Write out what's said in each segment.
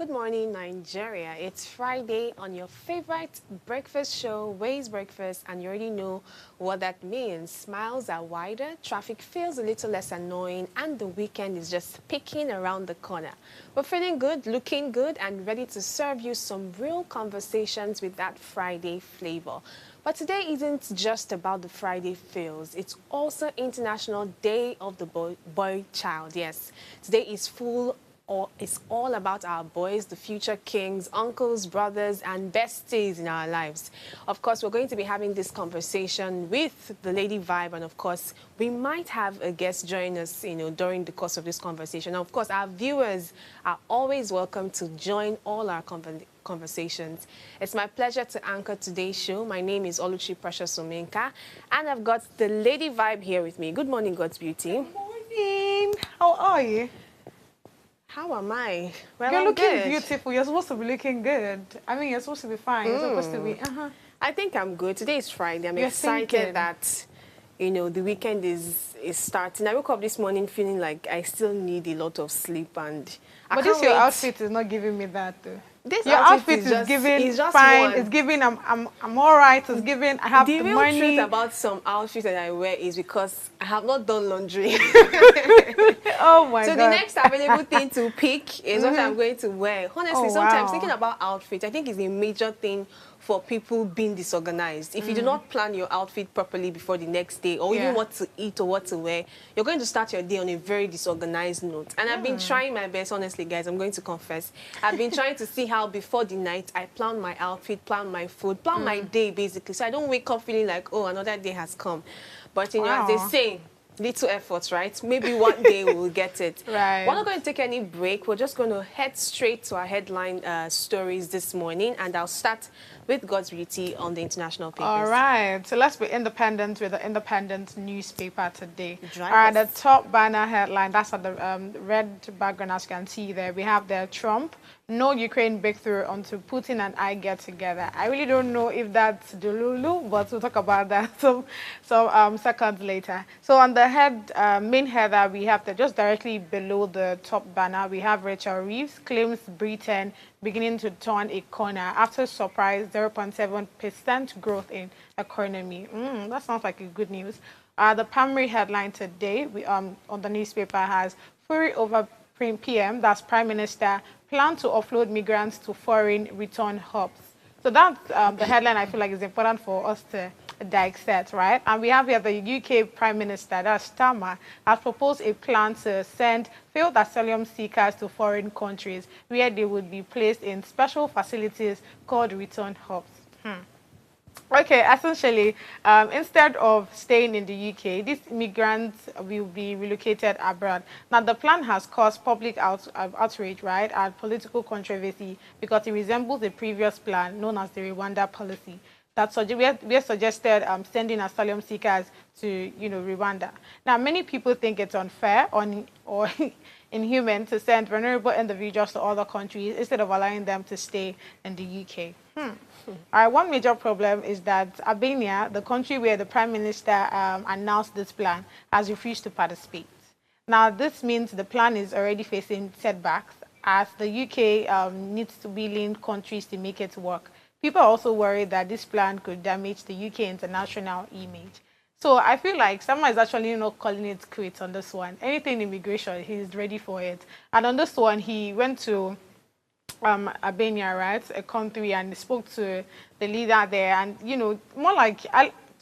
Good morning, Nigeria. It's Friday on your favorite breakfast show, Ways Breakfast, and you already know what that means. Smiles are wider, traffic feels a little less annoying, and the weekend is just peeking around the corner. We're feeling good, looking good, and ready to serve you some real conversations with that Friday flavor. But today isn't just about the Friday feels. It's also International Day of the Boy Child. Yes, today is it's all about our boys, the future kings, uncles, brothers, and besties in our lives. Of course, we're going to be having this conversation with the Lady Vibe, and of course, we might have a guest join us, during the course of this conversation. And of course, our viewers are always welcome to join all our conversations. It's my pleasure to anchor today's show. My name is Oluchi Precious Omenka, and I've got the Lady Vibe here with me. Good morning, God's Beauty. Good morning. How are you? How am I? Well, you're I'm looking good. beautiful. You're supposed to be looking good. I mean, you're supposed to be fine. You're supposed to be. I think I'm good. Today is Friday. I'm You're excited thinking. that, the weekend is starting. I woke up this morning feeling like I still need a lot of sleep, and But this your outfit is not giving me that though. This your outfit is just, giving it's just fine. one. It's giving I'm all right. It's giving I have The the real money. truth about some outfits that I wear is because I have not done laundry. Oh my So god. the next available thing to pick is what I'm going to wear. Honestly, Oh, sometimes wow. thinking about outfits, I think is a major thing for people being disorganized. If you do not plan your outfit properly before the next day, or even what to eat or what to wear, you're going to start your day on a very disorganized note. And I've been trying my best, honestly, guys, I'm going to confess. I've been trying to see how before the night I plan my outfit, plan my food, plan my day, basically. So I don't wake up feeling like, oh, another day has come. But, as they say, little efforts, right? Maybe one day we'll get it. Right. We're not going to take any break. We're just going to head straight to our headline stories this morning, and I'll start with God's Beauty on the international papers. All right, so let's be independent with the Independent newspaper today. Drive All right, us. the top banner headline, that's at the red background, as you can see there. We have there, Trump, no Ukraine breakthrough until Putin and I get together. I really don't know if that's Delulu, but we'll talk about that some seconds later. So on the main header, we have just directly below the top banner, we have Rachel Reeves claims Britain beginning to turn a corner after surprise 0.7% growth in economy. That sounds like a good news. The primary headline today on the newspaper has fury over PM, that's Prime Minister, plan to offload migrants to foreign return hubs. So that's the headline I feel like is important for us to dissect, right? And we have here the UK Prime Minister, that's Starmer, has proposed a plan to send failed asylum seekers to foreign countries where they would be placed in special facilities called return hubs. Okay, essentially, instead of staying in the UK, these immigrants will be relocated abroad. Now, the plan has caused public outrage, right, and political controversy because it resembles the previous plan known as the Rwanda policy that we have suggested sending asylum seekers to, Rwanda. Now, many people think it's unfair or inhuman to send vulnerable individuals to other countries instead of allowing them to stay in the UK. All right, one major problem is that Albania, the country where the Prime Minister announced this plan, has refused to participate. Now, this means the plan is already facing setbacks as the UK needs to be linked countries to make it work. People are also worried that this plan could damage the UK international image. So I feel like someone is actually calling it quits on this one. Anything immigration, he's ready for it. And on this one, he went to Albania, right, a country, and spoke to the leader there, and more like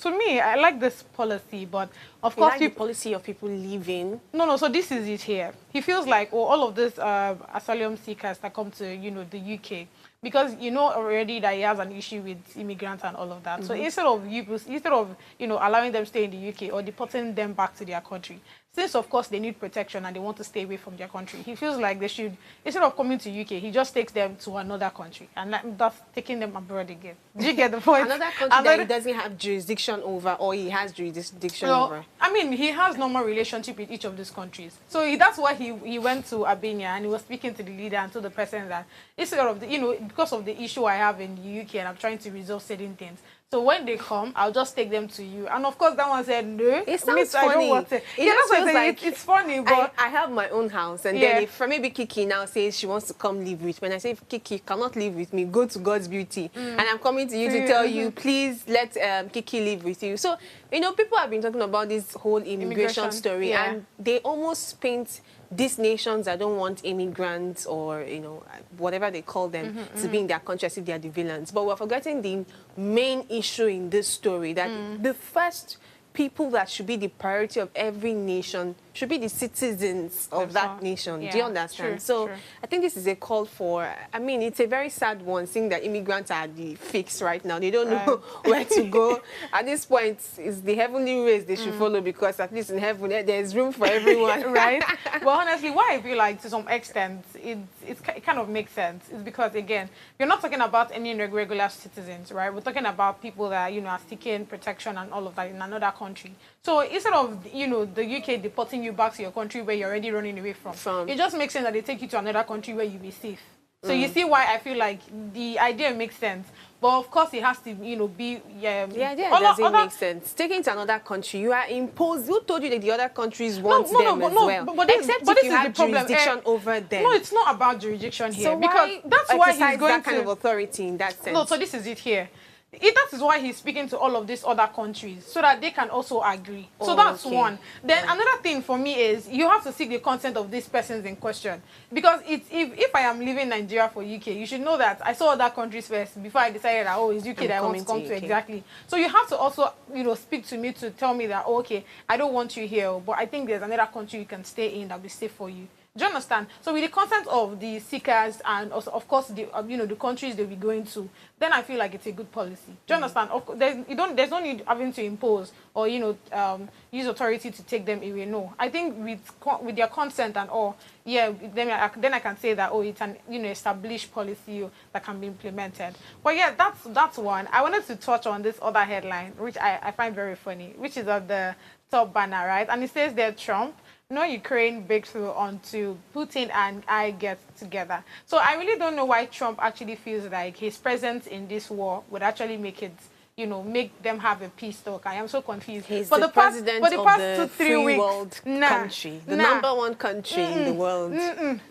to me, I like this policy, but of course, like the policy of people leaving. No. So this is it here. He feels like all of these asylum seekers that come to the UK, because already that he has an issue with immigrants and all of that. So instead of allowing them to stay in the UK or deporting them back to their country, since of course they need protection and they want to stay away from their country, he feels like they should, instead of coming to UK, he just takes them to another country, and that's taking them abroad again. Do you get the point? Another country that he doesn't have jurisdiction over, or he has jurisdiction over. I mean, he has normal relationship with each of these countries. So that's why he went to Albania and he was speaking to the leader and to the person that instead of because of the issue I have in the UK and I'm trying to resolve certain things, So when they come, I'll just take them to you. And of course, that one said, no. It sounds I don't funny. want it. It Yeah, just that's what feels I say. like It's funny, but I have my own house, and then if maybe Kiki now says she wants to come live with me, and I say, Kiki cannot live with me, go to God's Beauty, and I'm coming to you to tell you, please let Kiki live with you. So, you know, people have been talking about this whole immigration story, and they almost paint these nations that don't want immigrants or, you know, whatever they call them to be in their country as if they are the villains. But we're forgetting the main issue in this story, that the first people that should be the priority of every nation should be the citizens of that nation. Do you understand? True, so true. I think this is a call for, I mean, it's a very sad one, seeing that immigrants are the fix right now. They don't know where to go. At this point, it's the heavenly ways they should follow, because at least in heaven, there's room for everyone. Right? Well, honestly, why I feel like to some extent it kind of makes sense is because, again, we're not talking about any regular citizens, right? We're talking about people that, you know, are seeking protection and all of that in another country. So instead of, you know, the UK deporting you back to your country where you're already running away from, it just makes sense that they take you to another country where you'll be safe. So you see why I feel like the idea makes sense. But of course, it has to, you know, be... the idea doesn't make sense. Taking to another country, you are imposed. Who told you that the other countries want them as well? But except if you have jurisdiction over them. No, it's not about jurisdiction here. So because that's why he's going that kind of authority in that sense. No, so this is it here. That is why he's speaking to all of these other countries, so that they can also agree. So that's one. Then another thing for me is you have to seek the consent of these persons in question. Because if I am leaving Nigeria for UK, you should know that I saw other countries first before I decided that, oh, it's UK that I want to come to. Exactly. So you have to also, you know, speak to me to tell me that, oh, okay, I don't want you here, but I think there's another country you can stay in that will be safe for you. Do you understand? So with the consent of the seekers and also, of course, the you know, the countries they'll be going to, then I feel like it's a good policy. Do you understand? Of course, there's no need having to impose or, you know, use authority to take them away. No, I think with their consent and all, yeah, then I can say that, oh, it's an, you know, established policy that can be implemented. But yeah, that's one. I wanted to touch on this other headline, which I find very funny, which is at the top banner, right? And it says there, Trump, no Ukraine breakthrough until Putin and I get together. So I really don't know why Trump actually feels like his presence in this war would actually make it, you know, make them have a peace talk. I am so confused. He's the president of the free world country, the number one country in the world.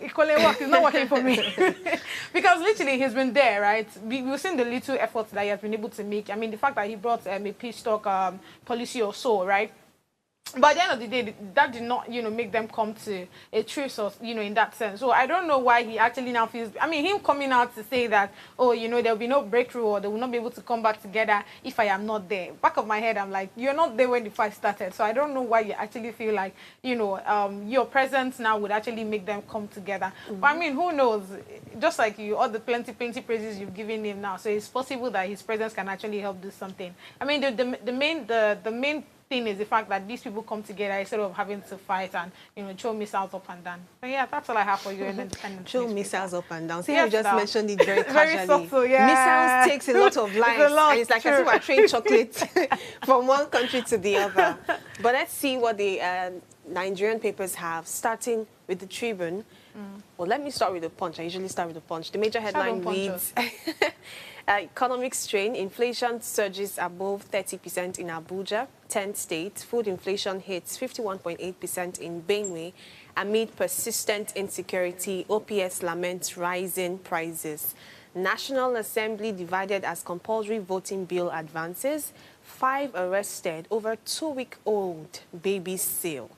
Equally work. It's not working for me. Because literally he's been there, right? We've seen the little efforts that he has been able to make. I mean, the fact that he brought a peace talk policy or so, right? But at the end of the day, that did not, you know, make them come to a truce, or, you know, in that sense. So I don't know why he actually now feels, I mean, him coming out to say that, oh, you know, there'll be no breakthrough or they will not be able to come back together if I am not there. Back of my head, I'm like, you're not there when the fight started. So I don't know why you actually feel like, you know, your presence now would actually make them come together. But I mean, who knows? Just like you, all the plenty praises you've given him now. So it's possible that his presence can actually help do something. I mean, the main thing is the fact that these people come together instead of having to fight and, you know, throw missiles up and down. So yeah, that's all I have for you. And then throw missiles up and down. See, yes, you just mentioned it very casually. Very subtle, yeah. Missiles takes a lot of lives, and it's like as if we're trading chocolate from one country to the other. But let's see what the Nigerian papers have, starting with the Tribune. Well, let me start with the Punch. I usually start with the Punch. The major headline reads, economic strain, inflation surges above 30% in Abuja, 10 states. Food inflation hits 51.8% in Benue amid persistent insecurity. OPS laments rising prices. National Assembly divided as compulsory voting bill advances. 5 arrested over 2-week-old baby sale.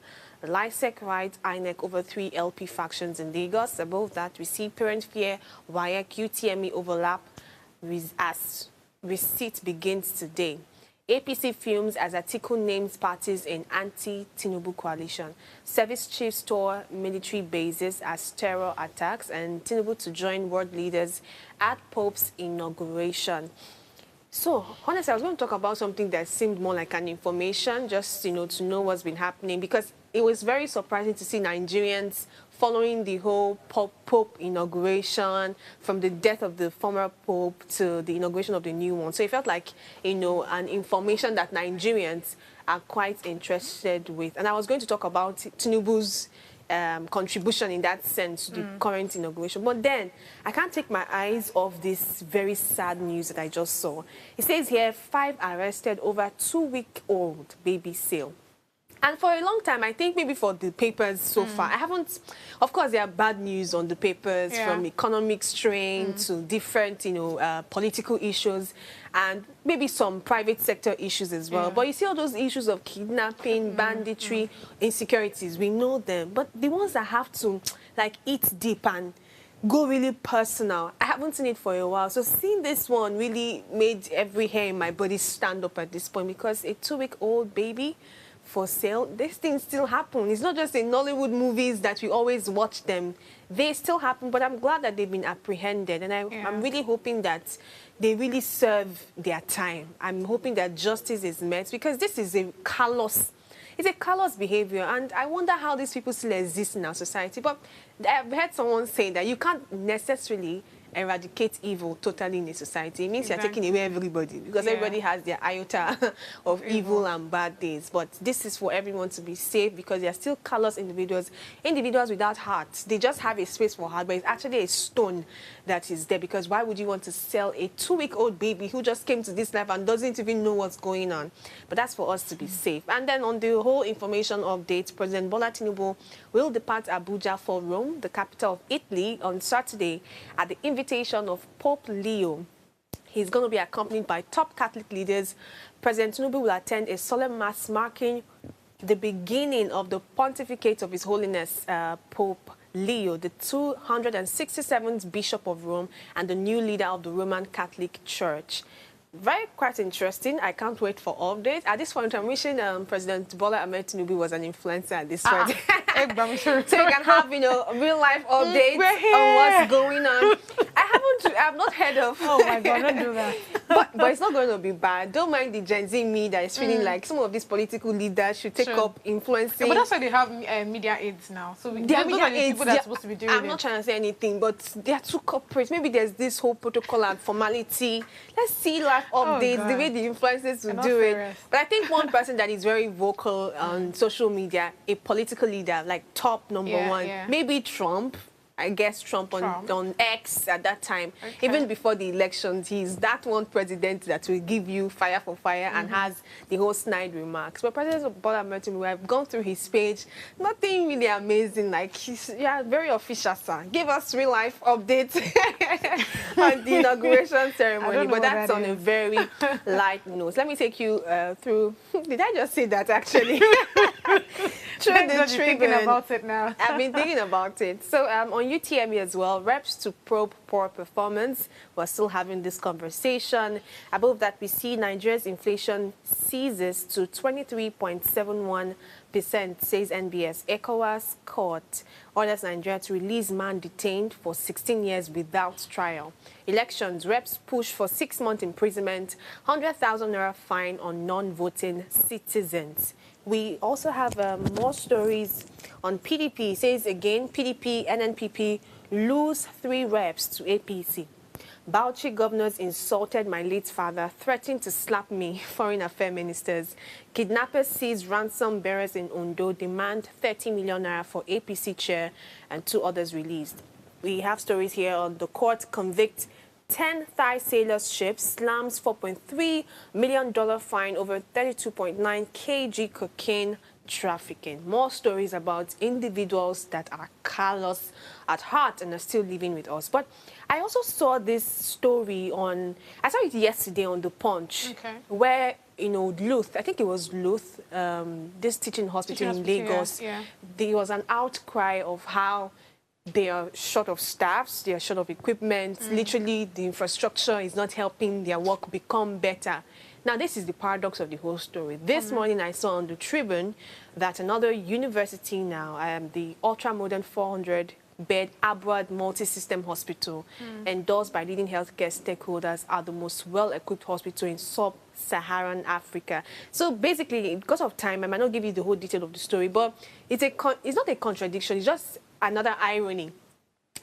LISEC writes INEC over 3 LP factions in Lagos. Above that, we see parent fear, WAEC, UTME overlap as receipt begins today. APC fumes as Atiku names parties in anti-Tinubu coalition. Service chiefs tour military bases as terror attacks, and Tinubu to join world leaders at Pope's inauguration. So, honestly, I was going to talk about something that seemed more like an information, just, you know, to know what's been happening, because it was very surprising to see Nigerians following the whole Pope inauguration, from the death of the former Pope to the inauguration of the new one. So it felt like, you know, an information that Nigerians are quite interested with. And I was going to talk about Tinubu's contribution in that sense to the current inauguration. But then I can't take my eyes off this very sad news that I just saw. It says here 5 arrested over 2-week-old baby sale. And for a long time, I think maybe for the papers so far, I haven't, of course, there are bad news on the papers from economic strain to different, political issues and maybe some private sector issues as well. But you see all those issues of kidnapping, banditry, insecurities, we know them. But the ones that have to, like, eat deep and go really personal, I haven't seen it for a while. So seeing this one really made every hair in my body stand up at this point, because a 2-week-old baby for sale, these things still happen. It's not just in Nollywood movies that we always watch them. They still happen, but I'm glad that they've been apprehended. And I'm really hoping that they really serve their time. I'm hoping that justice is met, because this is a callous, it's a callous behavior. And I wonder how these people still exist in our society. But I've heard someone say that you can't necessarily eradicate evil totally in a society. It means you're taking away everybody, because everybody has their iota of evil and bad days. But this is for everyone to be safe, because they are still callous individuals without hearts. They just have a space for heart, but it's actually a stone that is there. Because why would you want to sell a 2-week-old baby who just came to this life and doesn't even know what's going on? But that's for us to be safe. And then on the whole information update, President Bola Tinubu will depart Abuja for Rome, the capital of Italy, on Saturday at the invitation of Pope Leo. He's going to be accompanied by top Catholic leaders. President Tinubu will attend a solemn mass marking the beginning of the pontificate of His Holiness Pope Leo, the 267th Bishop of Rome and the new leader of the Roman Catholic Church. Quite interesting. I can't wait for updates. At this point, I'm wishing President Bola Ahmed Tinubu was an influencer at this point. So you can have, real life updates on what's going on. I have not heard of. Oh my God, don't do that. but it's not going to be bad. Don't mind the Gen Z me that is feeling like some of these political leaders should take up influencing. But that's why they have media aids now. So they are media aids. People that are supposed to be doing I'm not trying to say anything, but they are too corporate. Maybe there's this whole protocol and formality. Let's see life updates, the way the influencers will do it. But I think one person that is very vocal on social media, a political leader, like top number one, maybe Trump. I guess Trump on X at that time, even before the elections, he's that one president that will give you fire for fire and has the whole snide remarks. But President Bola Ahmed Tinubu, I've gone through his page, nothing really amazing. Like, he's very official, sir. Give us real life updates on the inauguration ceremony, but that's on a very light note. Let me take you through. Did I just say that actually? Thinking about it now. I've been thinking about it. So on UTME as well, reps to probe poor performance. We're still having this conversation. Above that, we see Nigeria's inflation seizes to 23.71%, says NBS. ECOWAS court orders Nigeria to release man detained for 16 years without trial. Elections, reps push for 6-month imprisonment, 100,000 naira fine on non-voting citizens. We also have more stories on PDP. It says again, PDP, NNPP lose 3 reps to APC. Bauchi governors insulted my late father, threatened to slap me, foreign affairs ministers. Kidnappers seize ransom bearers in Ondo, demand 30 million naira for APC chair, and 2 others released. We have stories here on the court convict 10 Thai sailors ships, slams $4.3 million fine over 32.9 kg cocaine trafficking. More stories about individuals that are callous at heart and are still living with us. But I also saw this story I saw it yesterday on The Punch, where, Luth, I think it was Luth, this teaching hospital in Lagos, there was an outcry of how they are short of staffs, they are short of equipment. Literally, the infrastructure is not helping their work become better. Now, this is the paradox of the whole story. This morning, I saw on the Tribune that another university now, the ultra-modern 400-bed Abrad multi-system hospital, endorsed by leading healthcare stakeholders, are the most well-equipped hospital in sub-Saharan Africa. So basically, because of time, I might not give you the whole detail of the story, but it's not a contradiction, it's just another irony.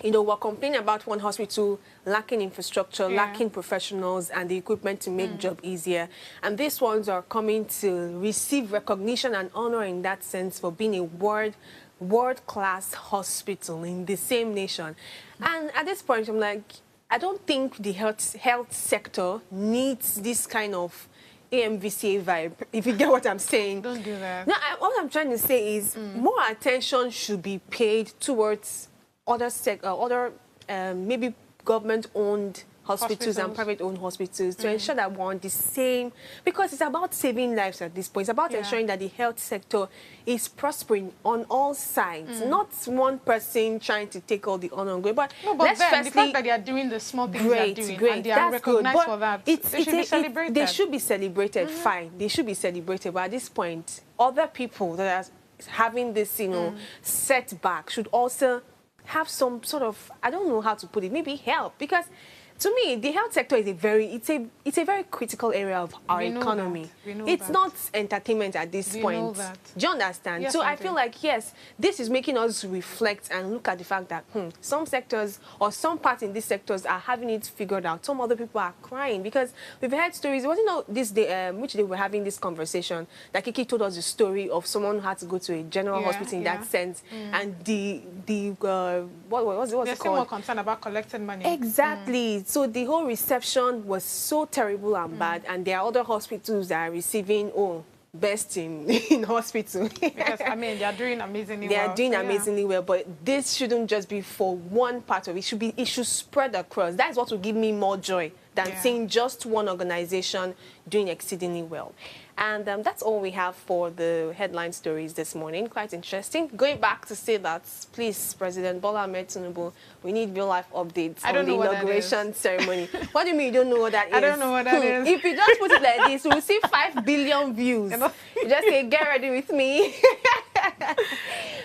We're complaining about one hospital lacking infrastructure, lacking professionals and the equipment to make job easier. And these ones are coming to receive recognition and honor in that sense for being a world-class hospital in the same nation. And at this point, I'm like, I don't think the health sector needs this kind of AMVCA vibe, if you get what I'm saying. Don't do that. No, what I'm trying to say is more attention should be paid towards other maybe government-owned hospitals and private-owned hospitals to ensure that we're on the same, because it's about saving lives at this point. It's about ensuring that the health sector is prospering on all sides, not one person trying to take all the honor and glory. But, no, but then, the fact that they are doing the small things great, they are doing, great, and they are recognized for that, they should be celebrated. They should be celebrated, fine. They should be celebrated. But at this point, other people that are having this, you know, setback should also have some sort of, I don't know how to put it, maybe help, because to me, the health sector is it's a very critical area of our economy. It's not entertainment at this point. Do you understand? Yes, so I feel like, yes, this is making us reflect and look at the fact that some sectors or some parts in these sectors are having it figured out. Some other people are crying, because we've heard stories. It wasn't this day, which day we're having this conversation, that Kiki told us the story of someone who had to go to a general hospital in that sense, and what's it called? They're more concerned about collecting money. Exactly. So the whole reception was so terrible and bad, and there are other hospitals that are receiving, best in hospital. Because, I mean, they are doing amazingly well. They are doing amazingly well, but this shouldn't just be for one part of it. It should spread across. That's what will give me more joy than seeing just one organization doing exceedingly well. And that's all we have for the headline stories this morning. Quite interesting. Going back to say that, please, President Bola Ahmed Tinubu, we need real-life updates on the inauguration ceremony. What do you mean you don't know what that is? I don't know what that is. If you just put it like this, we'll see 5 billion views. You just say, get ready with me.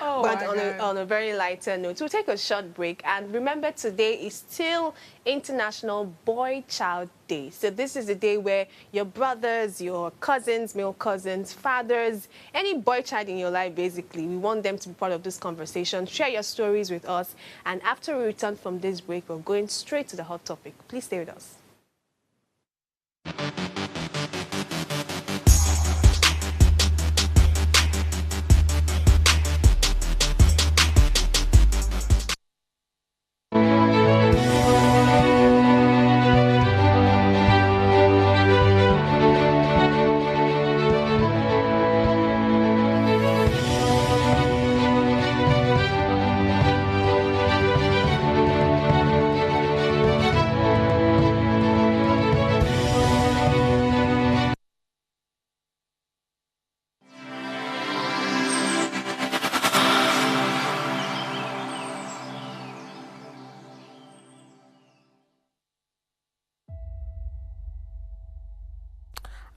But on a very lighter note, we'll take a short break. And remember, today is still International Boy Child Day. So this is the day where your brothers, your cousins, male cousins, fathers, any boy child in your life, basically, we want them to be part of this conversation. Share your stories with us. And after we return from this break, we're going straight to the hot topic. Please stay with us.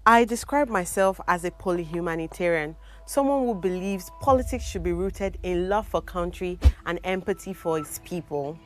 I describe myself as a polyhumanitarian, someone who believes politics should be rooted in love for country and empathy for its people.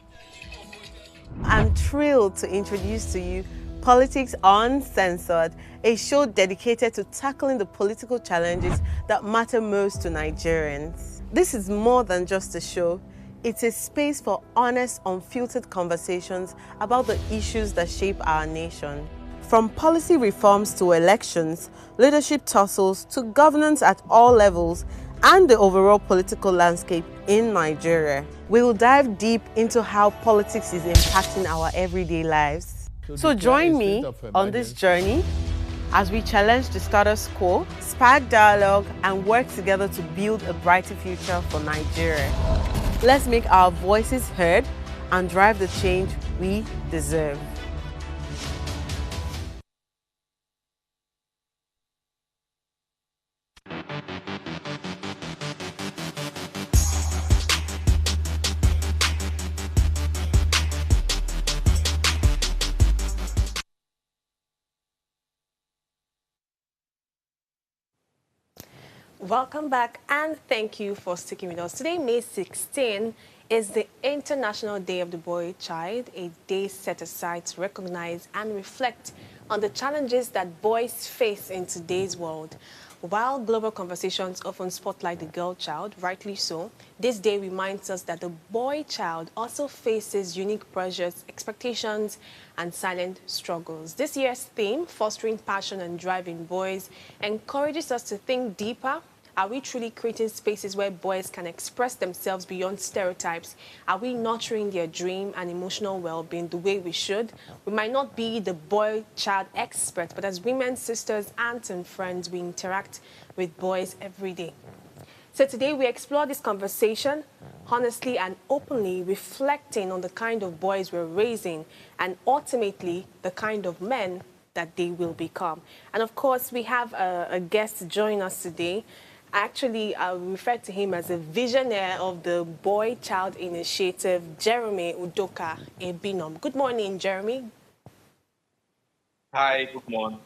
I'm thrilled to introduce to you Politics Uncensored, a show dedicated to tackling the political challenges that matter most to Nigerians. This is more than just a show. It's a space for honest, unfiltered conversations about the issues that shape our nation. From policy reforms to elections, leadership tussles to governance at all levels, and the overall political landscape in Nigeria. We will dive deep into how politics is impacting our everyday lives. So join me on this journey as we challenge the status quo, spark dialogue, and work together to build a brighter future for Nigeria. Let's make our voices heard and drive the change we deserve. Welcome back, and thank you for sticking with us. Today, May 16, is the International Day of the Boy Child, a day set aside to recognize and reflect on the challenges that boys face in today's world. While global conversations often spotlight the girl child, rightly so, this day reminds us that the boy child also faces unique pressures, expectations, and silent struggles. This year's theme, Fostering Passion and Drive in Boys, encourages us to think deeper Are we truly creating spaces where boys can express themselves beyond stereotypes? Are we nurturing their dream and emotional well-being the way we should? We might not be the boy-child experts, but as women, sisters, aunts, and friends, we interact with boys every day. So today we explore this conversation honestly and openly, reflecting on the kind of boys we're raising and ultimately the kind of men that they will become. And of course, we have a guest join us today. Actually, I refer to him as a visionary of the Boy Child Initiative, Jeremy Udoka Ebinom. Good morning, Jeremy. Hi, good morning.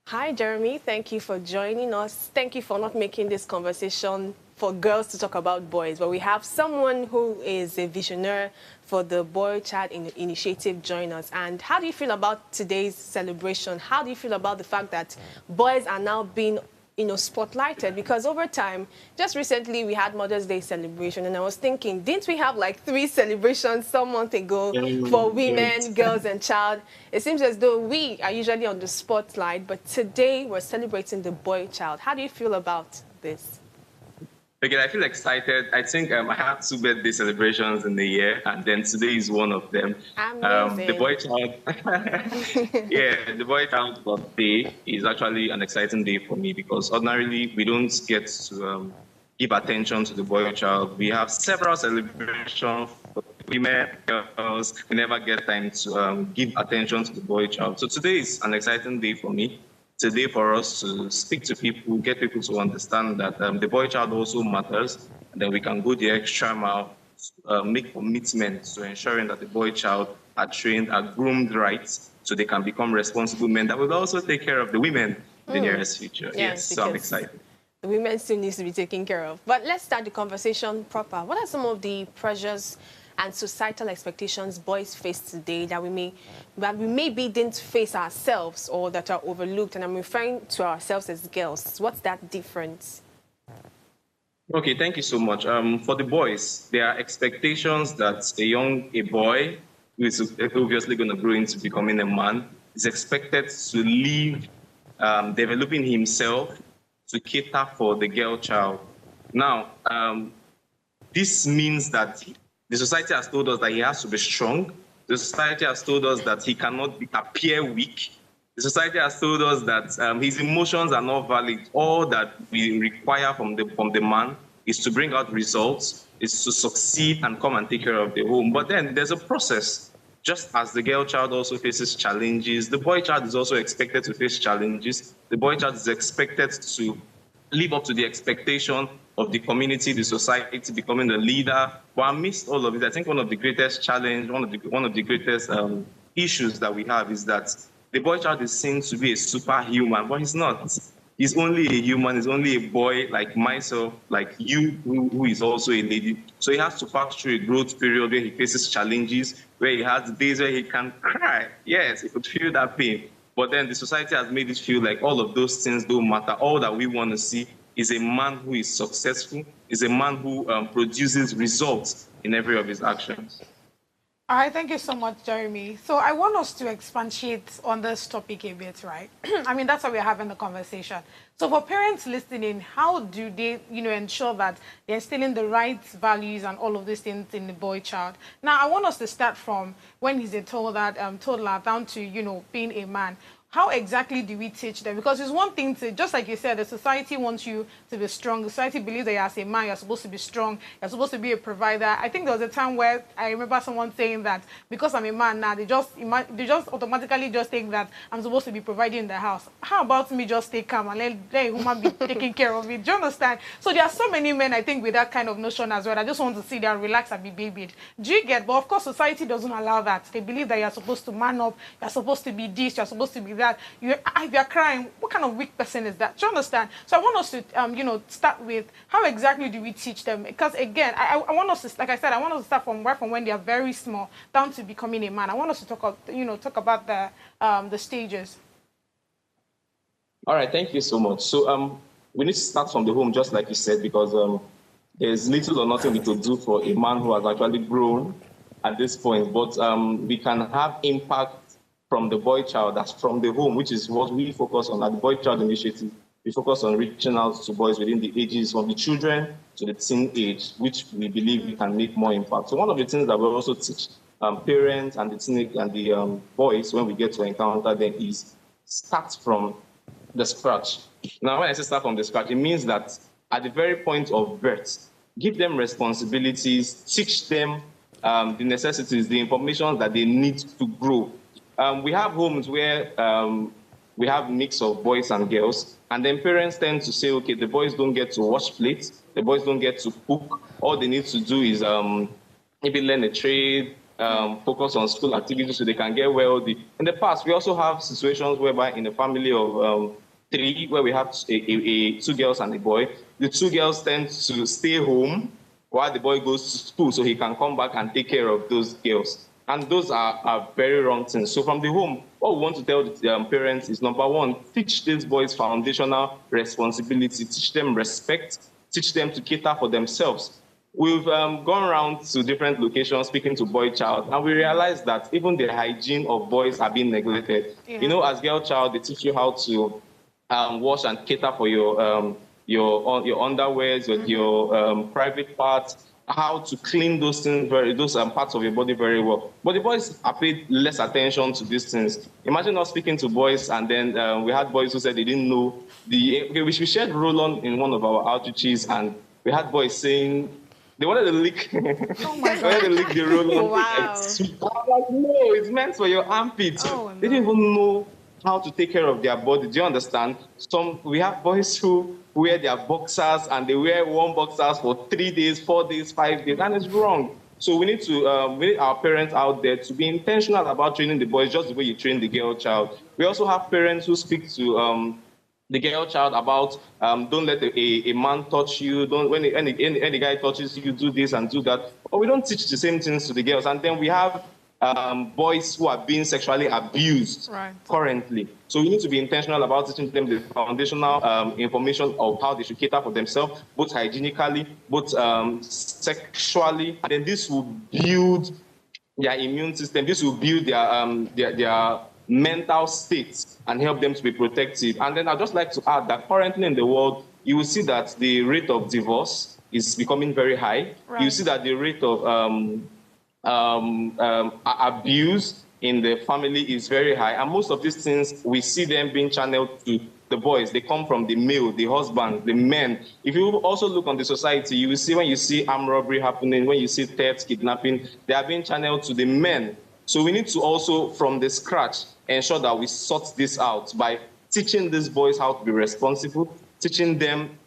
Hi, Jeremy. Thank you for joining us. Thank you for not making this conversation for girls to talk about boys, but we have someone who is a visionary for the Boy Child Initiative join us. And how do you feel about today's celebration? How do you feel about the fact that boys are now being spotlighted? Because over time, just recently we had Mother's Day celebration, and I was thinking, didn't we have like 3 celebrations some month ago for women, girls, and child? It seems as though we are usually on the spotlight, but today we're celebrating the boy child. How do you feel about this? Okay, I feel excited. I think I have 2 birthday celebrations in the year, and then today is one of them. Amazing. The boy child, yeah, the boy child birthday is actually an exciting day for me because ordinarily we don't get to give attention to the boy child. We have several celebrations for women, girls. We never get time to give attention to the boy child. So today is an exciting day for me. Today for us to speak to people, get people to understand that the boy child also matters, and then we can go the extra mile, make commitments to ensuring that the boy child are trained, are groomed right, so they can become responsible men that will also take care of the women in the nearest future. Yes, so I'm excited. The women still needs to be taken care of. But let's start the conversation proper. What are some of the pressures and societal expectations boys face today that we maybe didn't face ourselves or that are overlooked? And I'm referring to ourselves as girls. What's that difference? Okay, thank you so much. For the boys, there are expectations that a boy who is obviously going to grow into becoming a man is expected to live developing himself to cater for the girl child. Now, this means that the society has told us that he has to be strong. The society has told us that he cannot appear weak. The society has told us that his emotions are not valid. All that we require from the man is to bring out results, is to succeed and come and take care of the home. But then there's a process. Just as the girl child also faces challenges, the boy child is also expected to face challenges. The boy child is expected to live up to the expectation of the community, the society, becoming the leader. But amidst all of it, I think one of the greatest challenge, one of the greatest issues that we have is that the boy child is seen to be a superhuman, but he's not. He's only a human, he's only a boy like myself, like you, who is also a lady. So he has to pass through a growth period where he faces challenges, where he has days where he can cry. Yes, he could feel that pain. But then the society has made it feel like all of those things don't matter. All that we want to see is a man who is successful, is a man who produces results in every of his actions. All right, thank you so much, Jeremy. So I want us to expatiate on this topic a bit, right? I mean, that's why we're having the conversation. So for parents listening, how do they, ensure that they're instilling the right values and all of these things in the boy child? Now, I want us to start from when he's a toddler down to, being a man. How exactly do we teach them? Because it's one thing to, just like you said, the society wants you to be strong. The society believes that as a man, you're supposed to be strong. You're supposed to be a provider. I think there was a time where I remember someone saying that because I'm a man now, they just automatically just think that I'm supposed to be providing in the house. How about me just stay calm and let a woman be taking care of it? Do you understand? So there are so many men, I think, with that kind of notion as well. I just want to sit there and relax and be babied. Do you get? But of course, society doesn't allow that. They believe that you're supposed to man up. You're supposed to be this. You're supposed to be that. If you're crying, what kind of weak person is that? Do you understand? So I want us to, start with how exactly do we teach them? Because again, I want us to, like I said, I want us to start from when they are very small down to becoming a man. I want us to talk about the stages. All right, thank you so much. So we need to start from the home, just like you said, because there's little or nothing we could do for a man who has actually grown at this point. But we can have impact from the boy child, that's from the home, which is what we focus on at the Boy Child Initiative. we focus on reaching out to boys within the ages from the children to the teen age, which we believe we can make more impact. So one of the things that we also teach parents and the teenage and the boys when we get to encounter them is start from the scratch. Now, when I say start from the scratch, it means that at the very point of birth, give them responsibilities, teach them the necessities, the information that they need to grow. We have homes where we have a mix of boys and girls, and then parents tend to say, okay, the boys don't get to wash plates, the boys don't get to cook. All they need to do is maybe learn a trade, focus on school activities so they can get wealthy. In the past, we also have situations whereby in a family of 3, where we have 2 girls and a boy, the 2 girls tend to stay home while the boy goes to school so he can come back and take care of those girls. And those are very wrong things. So from the home, what we want to tell the parents is, number 1, teach these boys foundational responsibility, teach them respect, teach them to cater for themselves. We've gone around to different locations speaking to boy child, and we realized that even the hygiene of boys are being neglected. Yeah. You know, as girl child, they teach you how to wash and cater for your underwears, your private parts, how to clean those things, those parts of your body very well. But the boys are paid less attention to these things. Imagine us speaking to boys, and then we had boys who said they didn't know we shared roll-on in one of our outreaches, and we had boys saying they wanted to lick. Oh my God! They wanted to lick the roll-on. Wow! I was like, no, it's meant for your armpits. Oh, no. They didn't even know how to take care of their body. Do you understand? We have boys who wear their boxers, and they wear one boxers for 3 days, 4 days, 5 days, and it's wrong. So we need our parents out there to be intentional about training the boys just the way you train the girl child. We also have parents who speak to the girl child about don't let a man touch you. Don't when any guy touches you, do this and do that. But we don't teach the same things to the girls. And then we have boys who are being sexually abused currently. So we need to be intentional about teaching them the foundational information of how they should cater for themselves, both hygienically, both sexually. And then this will build their immune system. This will build their mental state and help them to be protective. And then I'd just like to add that currently in the world, you will see that the rate of divorce is becoming very high. Right. You see that the rate of abuse in the family is very high. And most of these things, we see them being channeled to the boys. They come from the male, the husband, the men. If you also look on the society, you will see when you see armed robbery happening, when you see thefts, kidnapping, they are being channeled to the men. So we need to also, from the scratch, ensure that we sort this out by teaching these boys how to be responsible, teaching them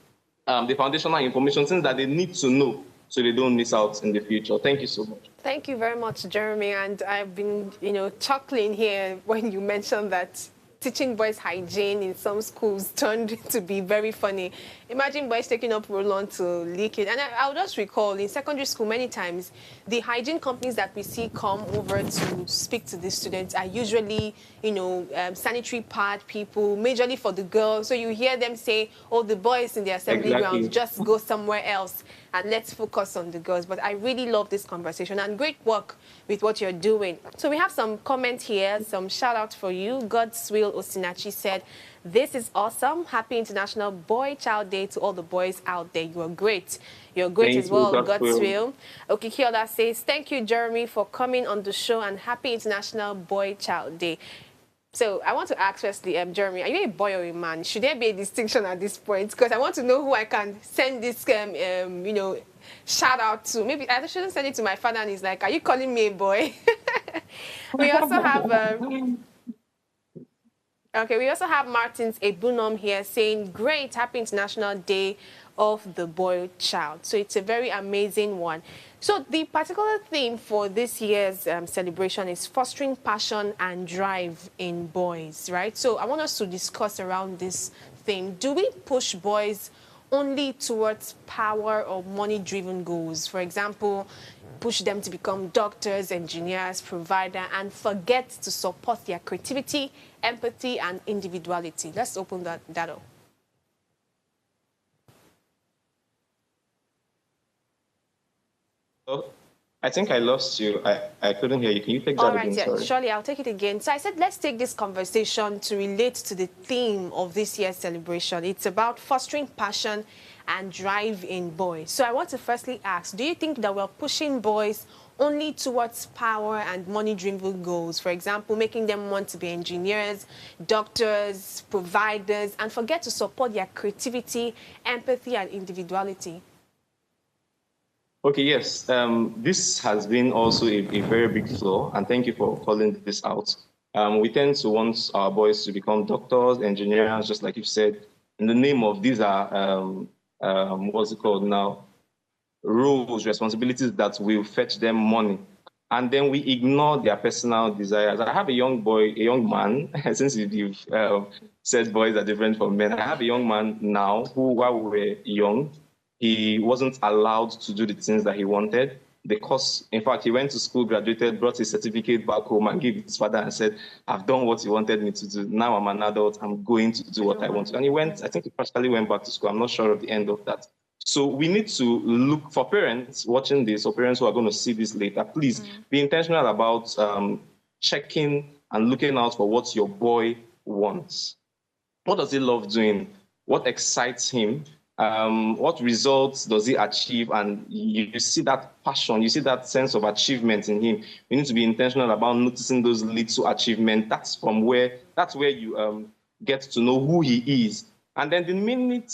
the foundational information, things that they need to know so they don't miss out in the future. Thank you so much. Thank you very much, Jeremy. And I've been, chuckling here when you mentioned that teaching boys hygiene in some schools turned to be very funny. Imagine boys taking up roll-on to lick it. And I'll just recall, in secondary school, many times, the hygiene companies that we see come over to speak to the students are usually, sanitary pad people, majorly for the girls. So you hear them say, oh, the boys in the assembly grounds, just go somewhere else and let's focus on the girls. But I really love this conversation and great work with what you're doing. So we have some comment here, some shout out for you. God's Will Osinachi said, this is awesome. Happy International Boy Child Day to all the boys out there. You are great. You're great as well, God's Will. Okikiola says, thank you, Jeremy, for coming on the show, and happy International Boy Child Day. So I want to ask firstly, Jeremy, are you a boy or a man? Should there be a distinction at this point? Because I want to know who I can send this, shout out to. Maybe I shouldn't send it to my father and he's like, are you calling me a boy? We also have... we also have Martins Ebunom here saying, great, happy International Day of the Boy Child. So it's a very amazing one. So the particular theme for this year's celebration is fostering passion and drive in boys, right? So I want us to discuss around this theme. Do we push boys only towards power or money-driven goals? For example, push them to become doctors, engineers, provider, and forget to support their creativity, empathy, and individuality. Let's open that up. I think I lost you. I couldn't hear you. Can you take All that right, again? yeah, Sorry. surely I'll take it again. So I said, let's take this conversation to relate to the theme of this year's celebration. It's about fostering passion and drive in boys. So I want to firstly ask, do you think that we're pushing boys only towards power and money-driven goals? For example, making them want to be engineers, doctors, providers, and forget to support their creativity, empathy, and individuality? Okay, yes. This has been also a very big flaw, and thank you for calling this out. We tend to want our boys to become doctors, engineers, just like you said, in the name of these are, what's it called now, roles, responsibilities that will fetch them money. And then we ignore their personal desires. I have a young boy, a young man, since you've said boys are different from men. I have a young man now who, while we were young, he wasn't allowed to do the things that he wanted. Because, in fact, he went to school, graduated, brought his certificate back home and gave it to his father and said, I've done what you wanted me to do. Now I'm an adult. I'm going to do what I want to. And he went, I think he practically went back to school. I'm not sure of the end of that. So we need to look for parents watching this or parents who are going to see this later. Please be intentional about checking and looking out for what your boy wants. What does he love doing? What excites him? What results does he achieve? And you see that passion, you see that sense of achievement in him. You need to be intentional about noticing those little achievements. That's where you get to know who he is. And then the minute,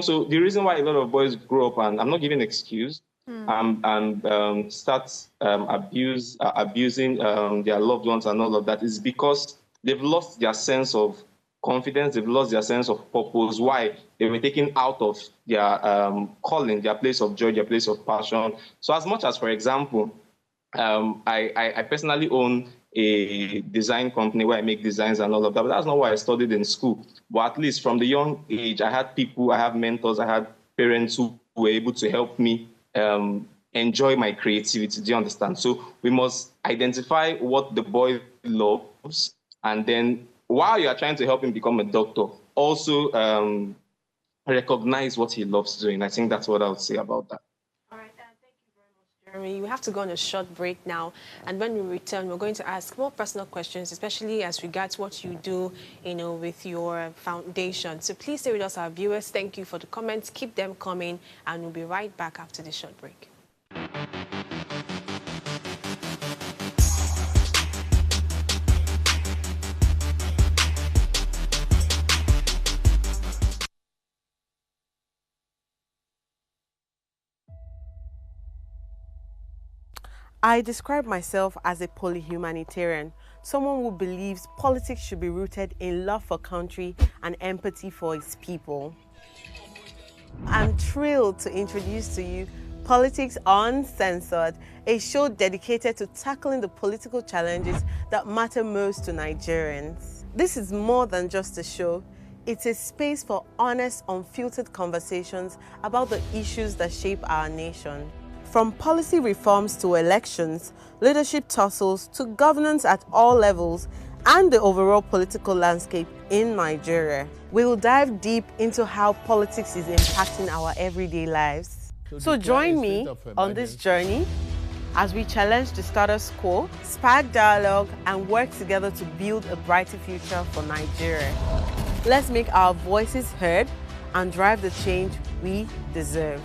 so the reason why a lot of boys grow up, and I'm not giving an excuse, and start abusing their loved ones and all of that is because they've lost their sense of confidence, they've lost their sense of purpose. Why? They were taken out of their calling, their place of joy, their place of passion. So as much as, for example, I personally own a design company where I make designs and all of that, but that's not what I studied in school. But at least from the young age, I had people, I have mentors, I had parents who were able to help me enjoy my creativity. Do you understand? So we must identify what the boy loves, and then while you are trying to help him become a doctor, also recognize what he loves doing. I think that's what I would say about that. We have to go on a short break now, and when we return, we're going to ask more personal questions, especially as regards what you do, with your foundation. So please stay with us, our viewers. Thank you for the comments. Keep them coming, and we'll be right back after this short break. I describe myself as a polyhumanitarian, someone who believes politics should be rooted in love for country and empathy for its people. I'm thrilled to introduce to you Politics Uncensored, a show dedicated to tackling the political challenges that matter most to Nigerians. This is more than just a show. It's a space for honest, unfiltered conversations about the issues that shape our nation. From policy reforms to elections, leadership tussles to governance at all levels, and the overall political landscape in Nigeria. We will dive deep into how politics is impacting our everyday lives. So join me on this journey as we challenge the status quo, spark dialogue, and work together to build a brighter future for Nigeria. Let's make our voices heard and drive the change we deserve.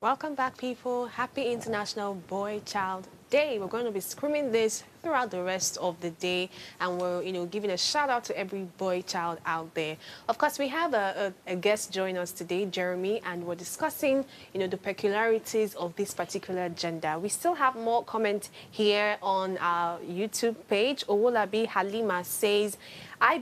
Welcome back, people. Happy International Boy Child Day. We're going to be screaming this throughout the rest of the day, and we're, giving a shout out to every boy child out there. Of course, we have a guest join us today, Jeremy, and we're discussing, the peculiarities of this particular gender. We still have more comments here on our YouTube page. Owolabi Halima says, I